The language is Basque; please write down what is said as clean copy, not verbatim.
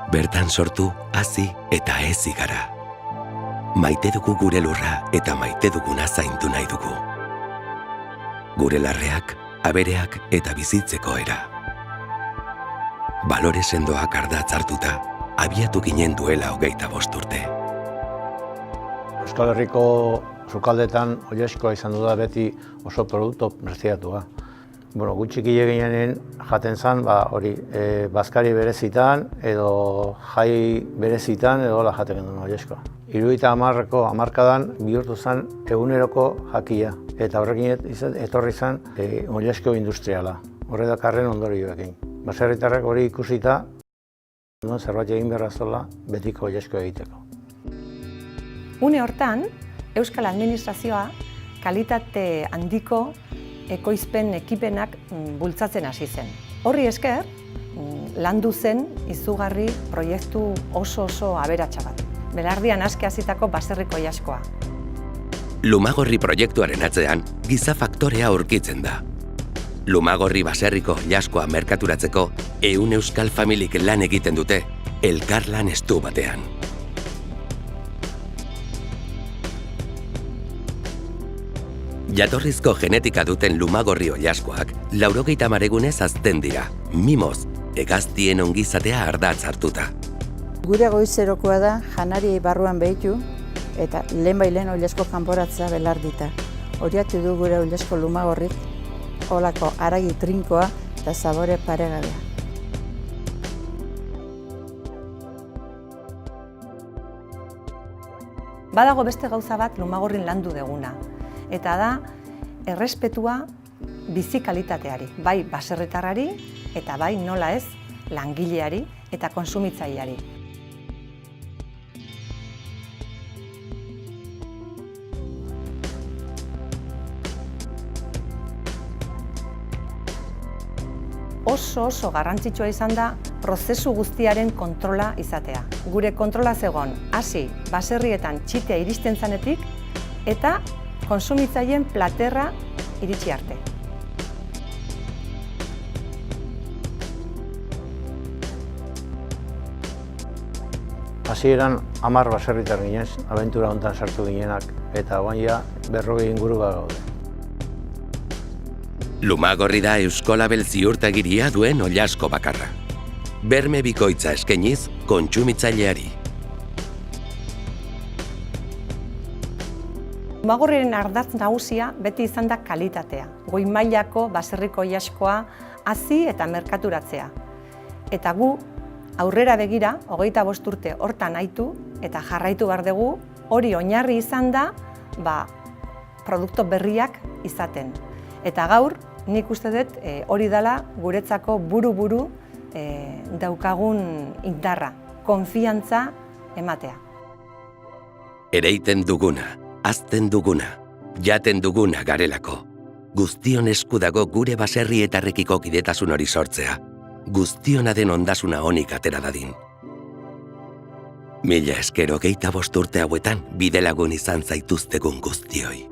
Bertan sortu, hazi eta hezi gara. Maite dugu gure lurra eta maite duguna zaindu nahi dugu. Gure larreak, abereak eta bizitzeko era. Balore sendoak ardatz hartuta, abiatu ginen duela 25 urte. Euskal Herriko sukaldetan oilaskoa izan du da beti oso produktu merziatua. Gutxikile ginean jaten zen, bazkari berezitan edo jai berezitan edo la jaten genuen oilaskoa. 70ko hamarkadan bihurtu zen eguneroko jakia eta horrekin etorri zen oilasko industriala. Horre dakarren ondorioekin. Baserritarrak hori ikusita zerbait egin beharra zola betiko oilasko egiteko. Une hortan, Euskal Administrazioa kalitate handiko ekoizpen ekipenak bultzatzen hasi zen. Horri esker, landu zen izugarri proiektu oso aberatsa bat. Belardian aske hasitako baserriko oilaskoa. Lumagorri proiektuaren atzean, giza faktorea aurkitzen da. Lumagorri baserriko oilaskoa merkaturatzeko 100 euskal familik lan egiten dute, elkarlan estu batean. Jatorrizko genetika duten lumagorri oilaskoak 90 egunez hazten dira, mimoz, hegaztien ongizatea ardatz hartuta. Gure goizerokoa da janari barruan behitu eta lehenbailen oilasko kanporatzea belardita. Horiatu du gure oilasko lumagorrik, olako haragi trinkoa eta zabore paregabea. Badago beste gauza bat lumagorrin landu deguna. Eta da, errespetua bizi kalitateari, bai baserritarrari eta bai nola ez langileari eta kontsumitzaileari. Oso garrantzitsua izan da prozesu guztiaren kontrola izatea. Gure kontrola zegon hasi baserrietan txitea iristen zanetik eta kontsumitzaileen platerra iritsi arte. Hasieran 10 baserritar ginen, abentura hontan sartu ginenak, eta orain ja 40 inguru gaude. Lumagorri da Euskolabel ziurtagiria duen oilasko bakarra. Berme bikoitza eskainiz kontsumitzaileari. Lumagorriren ardatz nagusia beti izan da kalitatea. Goi mailako baserriko oilaskoa hazi eta merkaturatzea. Eta gu aurrera begira 25 urte hortan aitu eta jarraitu behar dugu hori oinarri izan da produktu berriak izaten. Eta gaur nik uste dut hori dela guretzako buru-buru daukagun indarra, konfiantza ematea. Ereiten duguna, hazten duguna, jaten duguna garelako. Guztion esku dago gure baserrietarrekiko kidetasun hori sortzea. Guztiona den ondasuna onik atera dadin. Mila esker 25 urte hauetan bidelagun izan zaituztegun guztioi.